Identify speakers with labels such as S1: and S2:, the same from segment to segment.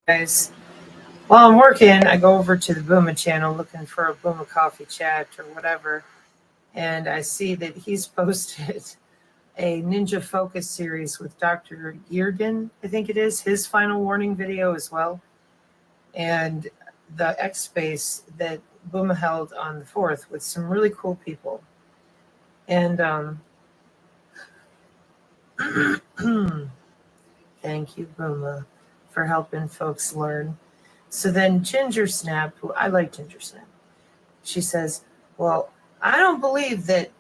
S1: Guys, while I'm working, I go over to the Booma channel looking for a Booma coffee chat or whatever, and I see that he's posted a Ninja Focus series with Dr. Yeardin, I think it is, his final warning video as well, and the X Space that Booma held on the 4th with some really cool people. And thank you, Booma, for helping folks learn. So then Ginger Snap, who I like Ginger Snap, she says, well, I don't believe that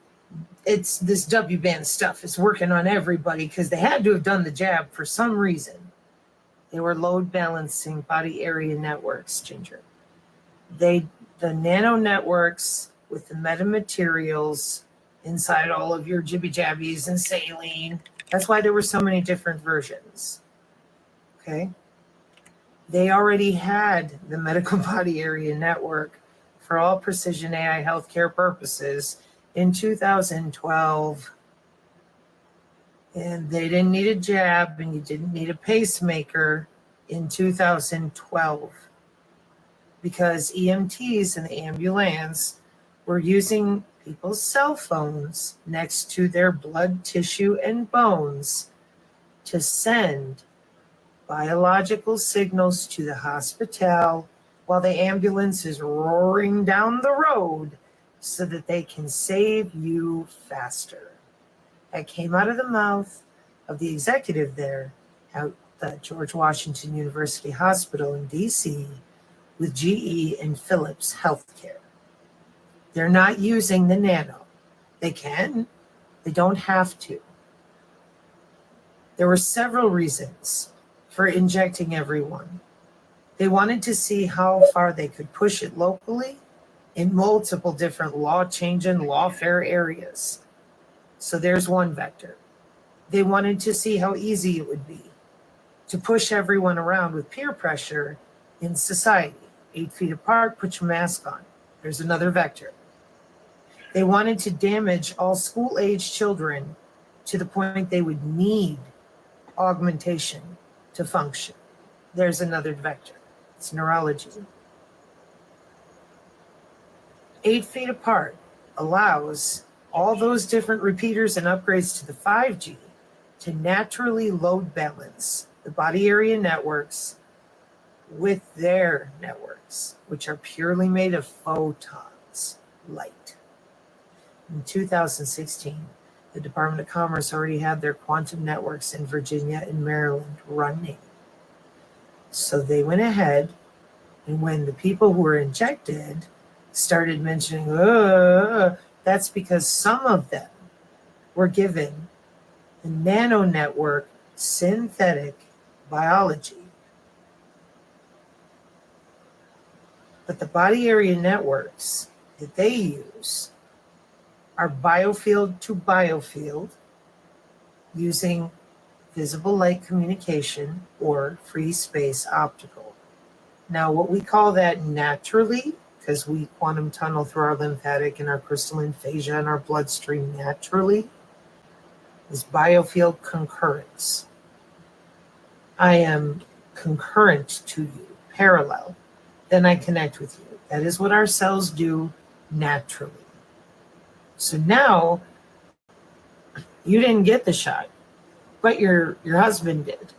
S1: it's this W-band stuff is working on everybody because they had to have done the jab for some reason. They were load balancing body area networks, Ginger. The nano networks with the metamaterials inside all of your jibby jabbies and saline. That's why there were so many different versions. Okay. They already had the medical body area network for all precision AI healthcare purposes in 2012. And they didn't need a jab and you didn't need a pacemaker in 2012 because EMTs in the ambulance were using people's cell phones next to their blood, tissue, and bones to send biological signals to the hospital while the ambulance is roaring down the road so that they can save you faster. That came out of the mouth of the executive there at the George Washington University Hospital in DC with GE and Philips Healthcare. They're not using the nano. They can, they don't have to. There were several reasons for injecting everyone. They wanted to see how far they could push it locally in multiple different law-changing, lawfare areas. So there's one vector. They wanted to see how easy it would be to push everyone around with peer pressure in society. 8 feet apart, put your mask on. There's another vector. They wanted to damage all school-age children to the point they would need augmentation to function. There's another vector. It's neurology. 8 feet apart allows all those different repeaters and upgrades to the 5G to naturally load balance the body area networks with their networks, which are purely made of photons, light. In 2016, the Department of Commerce already had their quantum networks in Virginia and Maryland running. So they went ahead, and when the people who were injected started mentioning, that's because some of them were given the nano network synthetic biology. But the body area networks that they use are biofield to biofield using visible light communication or free space optical. Now, what we call that naturally, because we quantum tunnel through our lymphatic and our crystalline fascia and our bloodstream naturally, is biofield concurrence. I am concurrent to you, parallel. Then I connect with you. That is what our cells do naturally. So now, you didn't get the shot, but your husband did.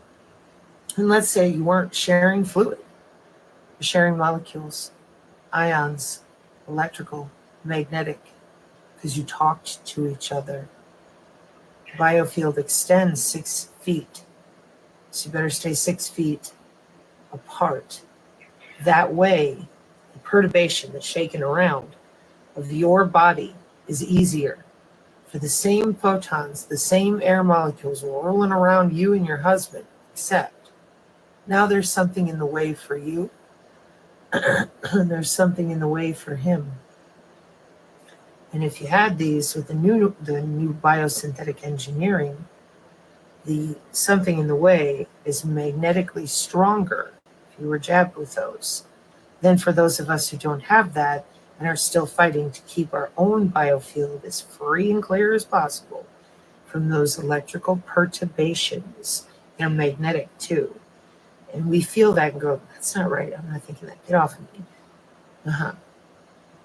S1: And let's say you weren't sharing fluid, you're sharing molecules, ions, electrical, magnetic, because you talked to each other. Biofield extends 6 feet, so you better stay 6 feet apart. That way, the perturbation, the shaking around of your body is easier. For the same photons, the same air molecules rolling around you and your husband, except now there's something in the way for you, there's something in the way for him. And if you had these with the new biosynthetic engineering, the something in the way is magnetically stronger if you were jabbed with those than for those of us who don't have that and are still fighting to keep our own biofield as free and clear as possible from those electrical perturbations. They're magnetic too. And we feel that and go, that's not right. I'm not thinking that. Get off of me.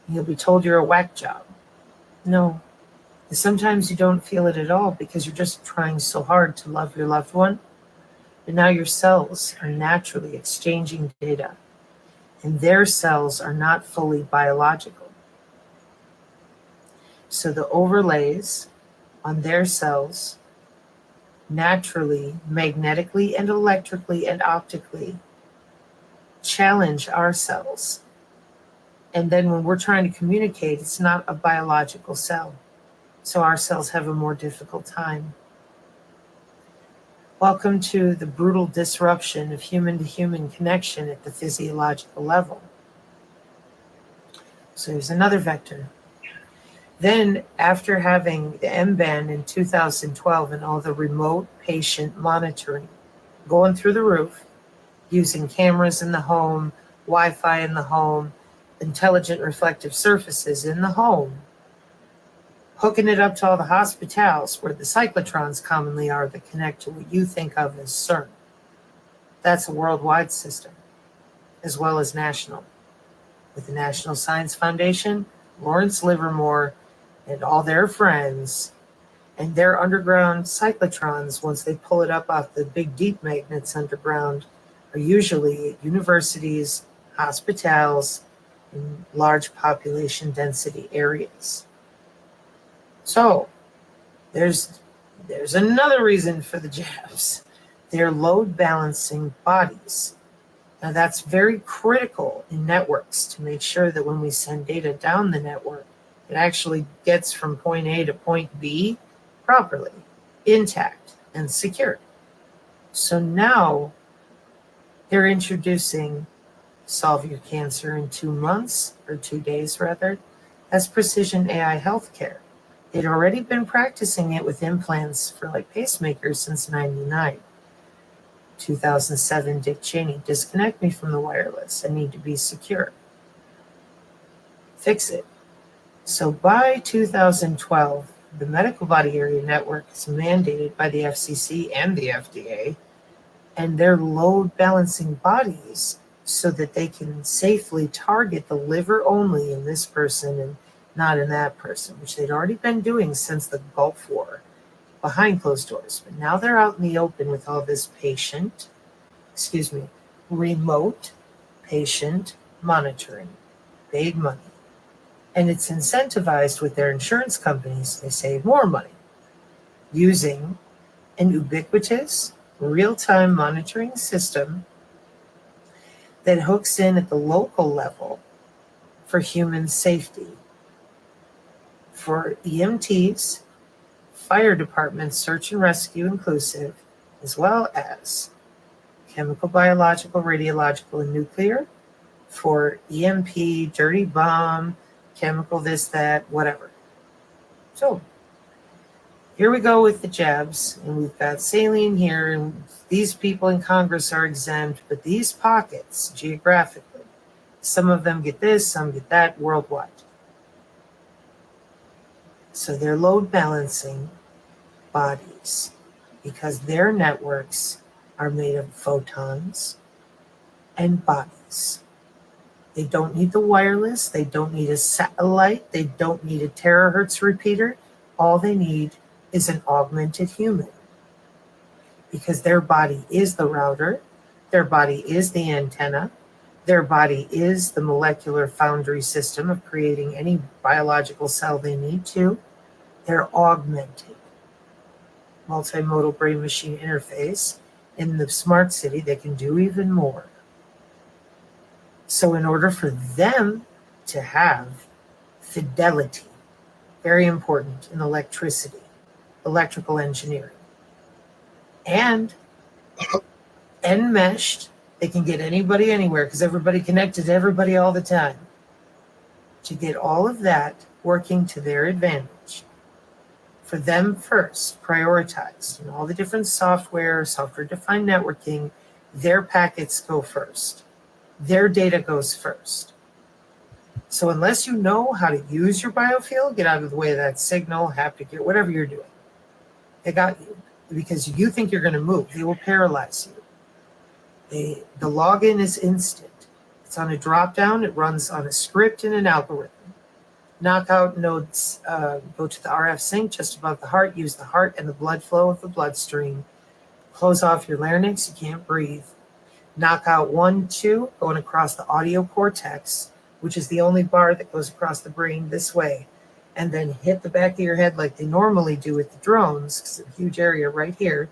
S1: You'll be told you're a whack job. No. Sometimes you don't feel it at all because you're just trying so hard to love your loved one. And now your cells are naturally exchanging data, and their cells are not fully biological. So the overlays on their cells naturally, magnetically and electrically and optically challenge our cells. And then when we're trying to communicate, it's not a biological cell. So our cells have a more difficult time. Welcome to the brutal disruption of human-to-human connection at the physiological level. So here's another vector. Then, after having the M-band in 2012 and all the remote patient monitoring going through the roof, using cameras in the home, Wi-Fi in the home, intelligent reflective surfaces in the home, hooking it up to all the hospitals where the cyclotrons commonly are that connect to what you think of as CERN. That's a worldwide system, as well as national. With the National Science Foundation, Lawrence Livermore, and all their friends, and their underground cyclotrons, once they pull it up off the big deep magnets underground, are usually at universities, hospitals, and large population density areas. So there's another reason for the jabs. They're load balancing bodies. Now that's very critical in networks to make sure that when we send data down the network, it actually gets from point A to point B properly, intact and secure. So now they're introducing Solve Your Cancer in 2 months, or 2 days rather, as precision AI healthcare. They'd already been practicing it with implants for like pacemakers since '99. 2007, Dick Cheney, disconnect me from the wireless. I need to be secure. Fix it. So by 2012, the Medical Body Area Network is mandated by the FCC and the FDA, and they're load balancing bodies so that they can safely target the liver only in this person and not in that person, which they'd already been doing since the Gulf War behind closed doors. But now they're out in the open with all this remote patient monitoring, big money. And it's incentivized with their insurance companies. They save more money using an ubiquitous real-time monitoring system that hooks in at the local level for human safety. For EMTs, fire departments, search and rescue inclusive, as well as chemical, biological, radiological, and nuclear, for EMP, dirty bomb, chemical, this, that, whatever. So here we go with the jabs, and we've got saline here, and these people in Congress are exempt, but these pockets, geographically, some of them get this, some get that, worldwide. So they're load balancing bodies because their networks are made of photons and bodies. They don't need the wireless. They don't need a satellite. They don't need a terahertz repeater. All they need is an augmented human because their body is the router. Their body is the antenna. Their body is the molecular foundry system of creating any biological cell they need to. They're augmented. Multimodal brain-machine interface. In the smart city, they can do even more. So in order for them to have fidelity, very important in electricity, electrical engineering, and enmeshed, they can get anybody anywhere because everybody connected to everybody all the time. To get all of that working to their advantage, for them first, prioritized in all the different software-defined networking, their packets go first. Their data goes first. So unless you know how to use your biofield, get out of the way of that signal, haptic, whatever you're doing, they got you. Because you think you're going to move, they will paralyze you. The login is instant. It's on a drop down. It runs on a script and an algorithm. Knockout nodes go to the RF sink just above the heart. Use the heart and the blood flow of the bloodstream. Close off your larynx. You can't breathe. Knockout 1, 2, going across the audio cortex, which is the only bar that goes across the brain this way, and then hit the back of your head like they normally do with the drones, because it's a huge area right here,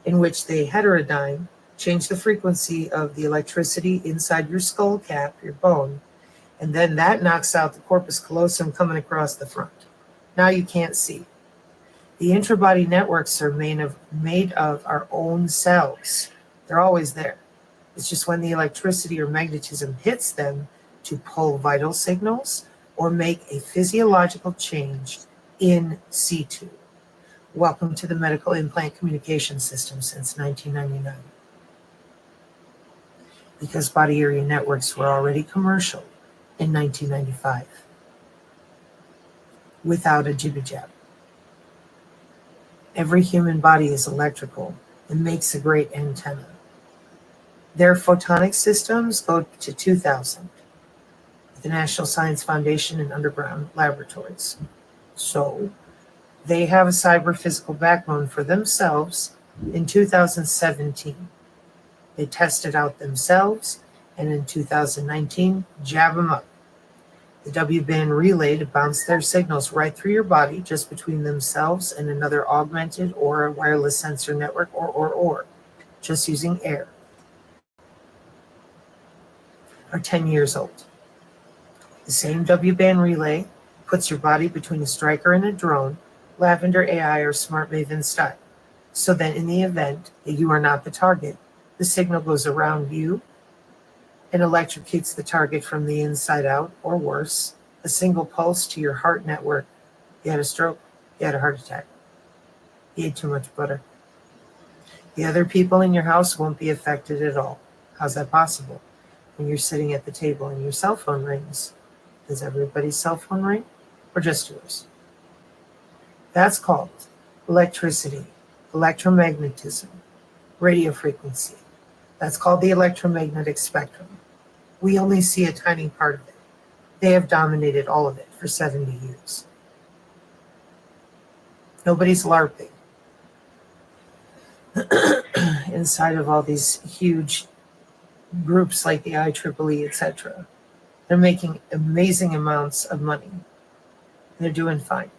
S1: in which they heterodyne, change the frequency of the electricity inside your skull cap, your bone, and then that knocks out the corpus callosum coming across the front. Now you can't see. The intrabody networks are made of our own cells. They're always there. It's just when the electricity or magnetism hits them to pull vital signals or make a physiological change in situ. Welcome to the medical implant communication system since 1999. Because body area networks were already commercial in 1995 without a jibby jab. Every human body is electrical and makes a great antenna. Their photonic systems go to 2000 with the National Science Foundation and underground laboratories. So they have a cyber physical backbone for themselves in 2017. They tested out themselves, and in 2019, jab them up. The W-band relay to bounce their signals right through your body, just between themselves and another augmented or a wireless sensor network, or just using air, are 10 years old. The same W-band relay puts your body between a Stryker and a drone, Lavender AI or Smart Maven style, so that in the event that you are not the target, the signal goes around you and electrocutes the target from the inside out, or worse, a single pulse to your heart network. You had a stroke, you had a heart attack, you ate too much butter. The other people in your house won't be affected at all. How's that possible? When you're sitting at the table and your cell phone rings, does everybody's cell phone ring or just yours? That's called electricity, electromagnetism, radio frequency. That's called the electromagnetic spectrum. We only see a tiny part of it. They have dominated all of it for 70 years. Nobody's LARPing inside of all these huge groups like the IEEE, etc. They're making amazing amounts of money. They're doing fine.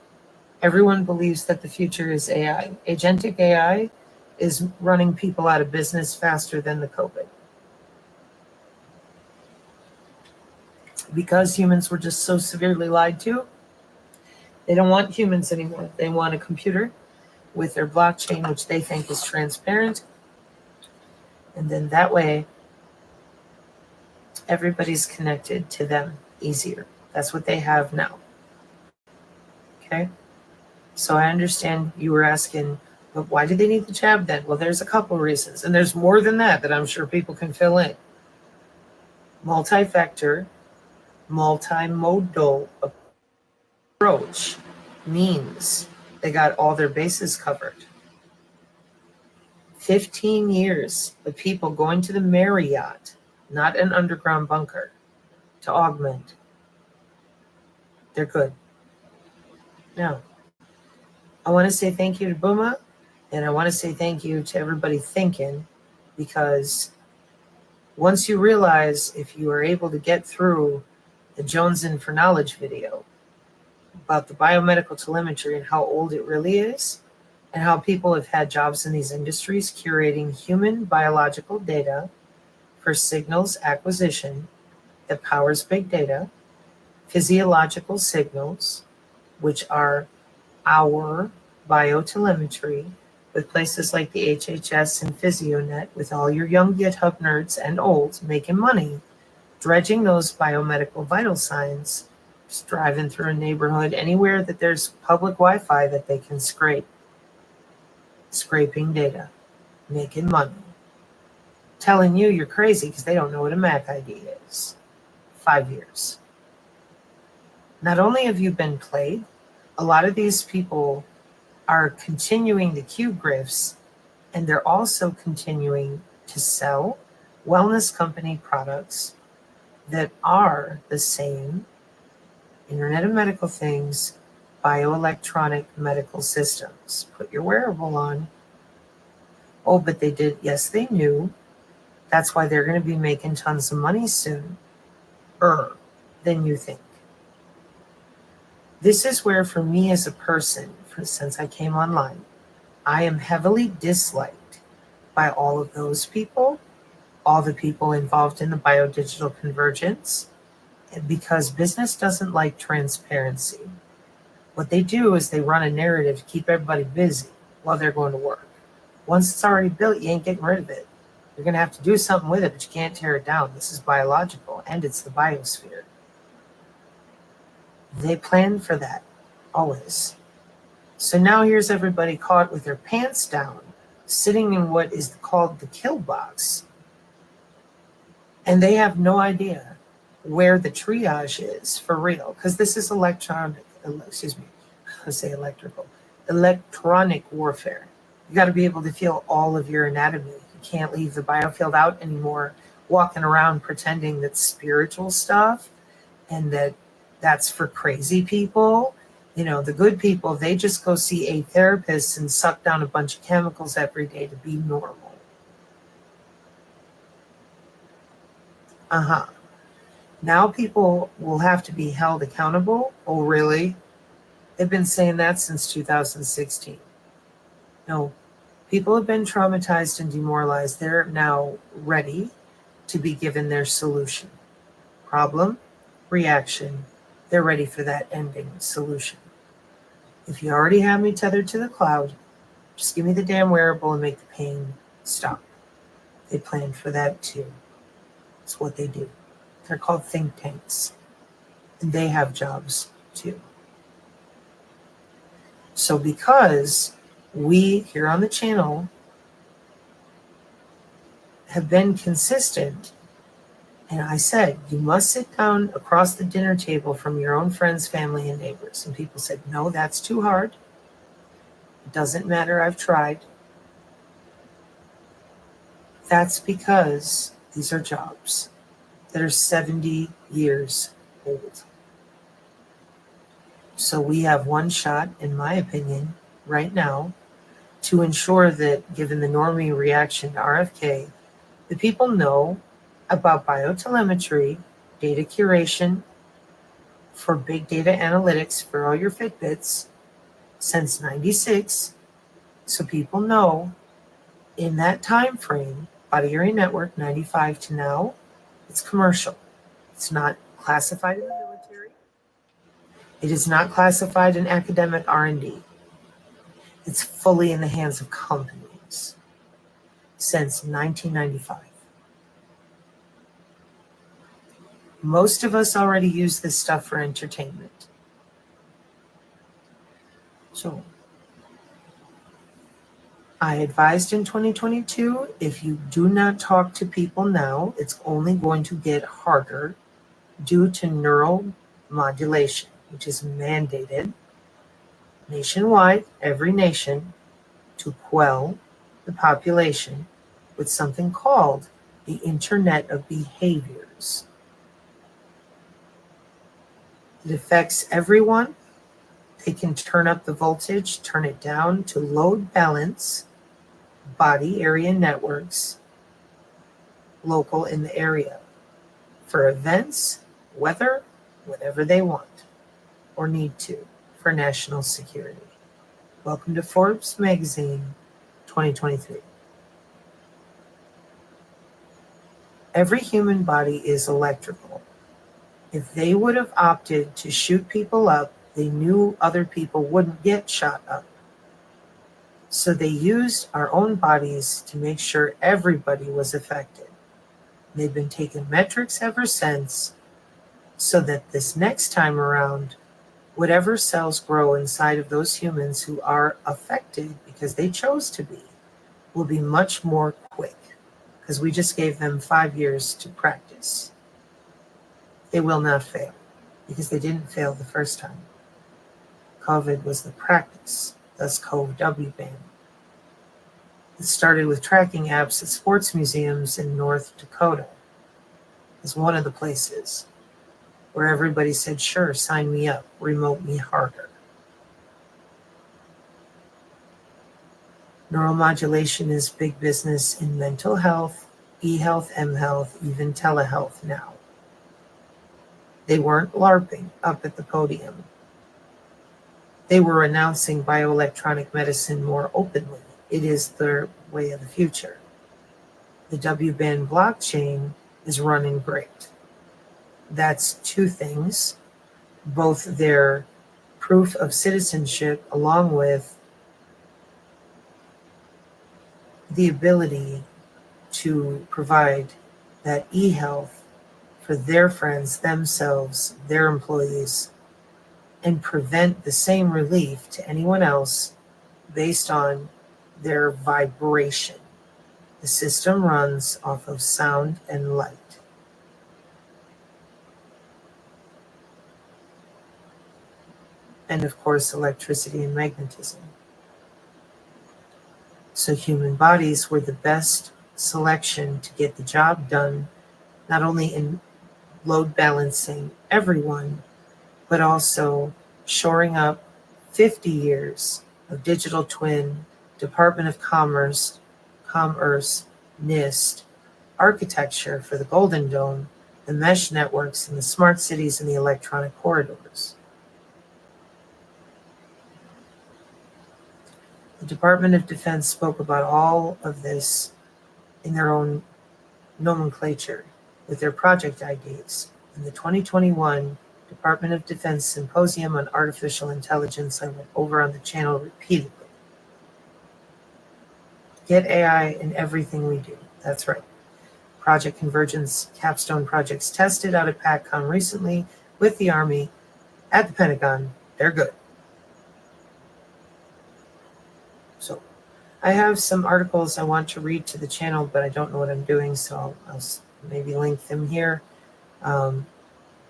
S1: Everyone believes that the future is AI. Agentic AI is running people out of business faster than the COVID. Because humans were just so severely lied to, they don't want humans anymore. They want a computer with their blockchain, which they think is transparent. And then that way, everybody's connected to them easier. That's what they have now. Okay? So I understand you were asking, but why do they need the jab then? Well, there's a couple reasons. And there's more than that I'm sure people can fill in. Multi-vector, multimodal approach means they got all their bases covered. 15 years of people going to the Marriott, not an underground bunker, to augment. They're good. Now, I want to say thank you to Buma, and I want to say thank you to everybody thinking, because once you realize, if you are able to get through the Jonesing for Knowledge video about the biomedical telemetry and how old it really is, and how people have had jobs in these industries curating human biological data for signals acquisition that powers big data, physiological signals, which are our biotelemetry, with places like the HHS and PhysioNet, with all your young GitHub nerds and old making money, dredging those biomedical vital signs, just driving through a neighborhood, anywhere that there's public Wi-Fi that they can scrape. Scraping data, making money. Telling you you're crazy because they don't know what a MAC ID is. 5 years. Not only have you been played, a lot of these people are continuing the Q grifts, and they're also continuing to sell wellness company products that are the same Internet of Medical Things, bioelectronic medical systems. Put your wearable on. Oh, but they did. Yes, they knew. That's why they're going to be making tons of money soon. Than you think. This is where, for me as a person, since I came online, I am heavily disliked by all of those people, all the people involved in the biodigital convergence, because business doesn't like transparency. What they do is they run a narrative to keep everybody busy while they're going to work. Once it's already built, you ain't getting rid of it. You're going to have to do something with it, but you can't tear it down. This is biological, and it's the biosphere. They plan for that, always. So now here's everybody caught with their pants down, sitting in what is called the kill box. And they have no idea where the triage is for real, because this is electronic warfare. You got to be able to feel all of your anatomy. You can't leave the biofield out anymore, walking around pretending that's spiritual stuff and that's for crazy people. You know, the good people, they just go see a therapist and suck down a bunch of chemicals every day to be normal. Now people will have to be held accountable. Oh, really? They've been saying that since 2016. No, people have been traumatized and demoralized. They're now ready to be given their solution. Problem, reaction. They're ready for that ending solution. If you already have me tethered to the cloud, just give me the damn wearable and make the pain stop. They plan for that too. It's what they do. They're called think tanks. And they have jobs too. So because we here on the channel have been consistent, and I said, you must sit down across the dinner table from your own friends, family, and neighbors. And people said, no, that's too hard. It doesn't matter, I've tried. That's because these are jobs that are 70 years old. So we have one shot, in my opinion, right now, to ensure that, given the normie reaction to RFK, the people know about biotelemetry, data curation for big data analytics for all your Fitbits since 96. So people know in that time frame, Body Area Network 95 to now, it's commercial. It's not classified in the military. It is not classified in academic R&D. It's fully in the hands of companies since 1995. Most of us already use this stuff for entertainment. So I advised in 2022, if you do not talk to people now, it's only going to get harder due to neural modulation, which is mandated nationwide, every nation, to quell the population with something called the Internet of Behaviors. It affects everyone. They can turn up the voltage, turn it down to load balance body area networks local in the area for events, weather, whatever they want or need to for national security. Welcome to Forbes Magazine 2023. Every human body is electrical. If they would have opted to shoot people up, they knew other people wouldn't get shot up. So they used our own bodies to make sure everybody was affected. They've been taking metrics ever since so that this next time around, whatever cells grow inside of those humans who are affected because they chose to be, will be much more quick because we just gave them 5 years to practice. They will not fail because they didn't fail the first time. COVID was the practice, thus COVW ban. It started with tracking apps at sports museums in North Dakota as one of the places where everybody said, sure, sign me up, remote me harder. Neuromodulation is big business in mental health, e-health, m-health, even telehealth now. They weren't LARPing up at the podium. They were announcing bioelectronic medicine more openly. It is their way of the future. The WBAN blockchain is running great. That's two things, both their proof of citizenship along with the ability to provide that e-health for their friends, themselves, their employees, and prevent the same relief to anyone else based on their vibration. The system runs off of sound and light. And of course, electricity and magnetism. So human bodies were the best selection to get the job done, not only in load balancing everyone, but also shoring up 50 years of digital twin, Department of Commerce, NIST, architecture for the Golden Dome, the mesh networks, and the smart cities and the electronic corridors. The Department of Defense spoke about all of this in their own nomenclature with their project IDs. In the 2021 Department of Defense Symposium on Artificial Intelligence, I went over on the channel repeatedly. Get AI in everything we do. That's right. Project Convergence capstone projects tested out at PACCOM recently with the Army at the Pentagon. They're good. So I have some articles I want to read to the channel, but I don't know what I'm doing, so I'll maybe link them here.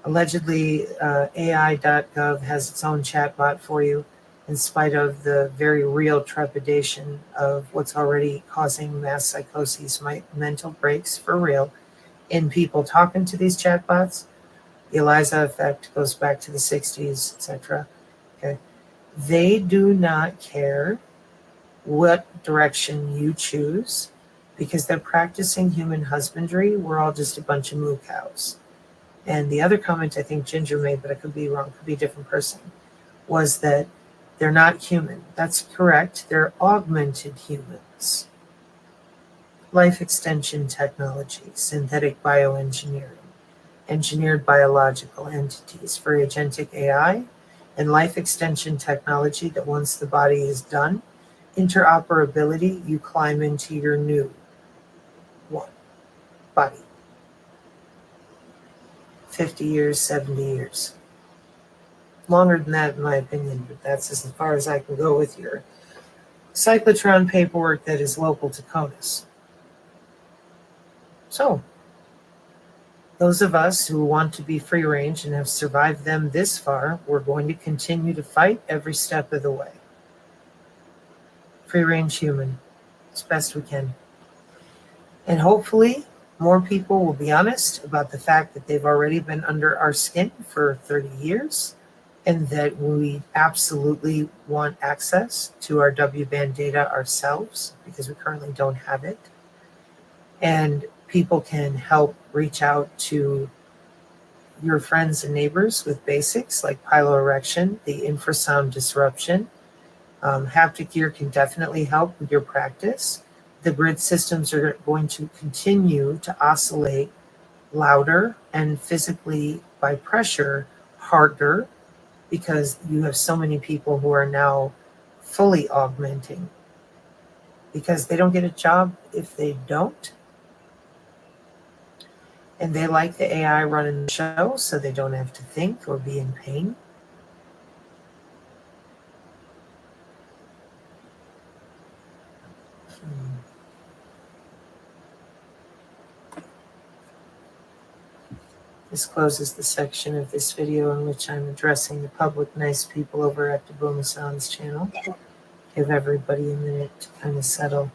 S1: Allegedly, AI.gov has its own chatbot for you, in spite of the very real trepidation of what's already causing mass psychoses, mental breaks for real, in people talking to these chatbots. The ELIZA effect goes back to the 60s, etc. Okay. They do not care what direction you choose because they're practicing human husbandry. We're all just a bunch of moo cows. And the other comment I think Ginger made, but I could be wrong, could be a different person, was that they're not human. That's correct. They're augmented humans. Life extension technology, synthetic bioengineering, engineered biological entities for agentic AI, and life extension technology that once the body is done, interoperability, you climb into your new one, body. 50 years, 70 years. Longer than that, in my opinion, but that's as far as I can go with your cyclotron paperwork that is local to CONUS. So, those of us who want to be free range and have survived them this far, we're going to continue to fight every step of the way. Free range human, as best we can. And hopefully, more people will be honest about the fact that they've already been under our skin for 30 years and that we absolutely want access to our WBAN data ourselves because we currently don't have it. And people can help reach out to your friends and neighbors with basics like piloerection, the infrasound disruption. Haptic gear can definitely help with your practice. The grid systems are going to continue to oscillate louder and physically by pressure harder because you have so many people who are now fully augmenting because they don't get a job if they don't. And they like the AI running the show so they don't have to think or be in pain. This closes the section of this video in which I'm addressing the public nice people over at the Boomasan's channel. Give everybody a minute to kind of settle.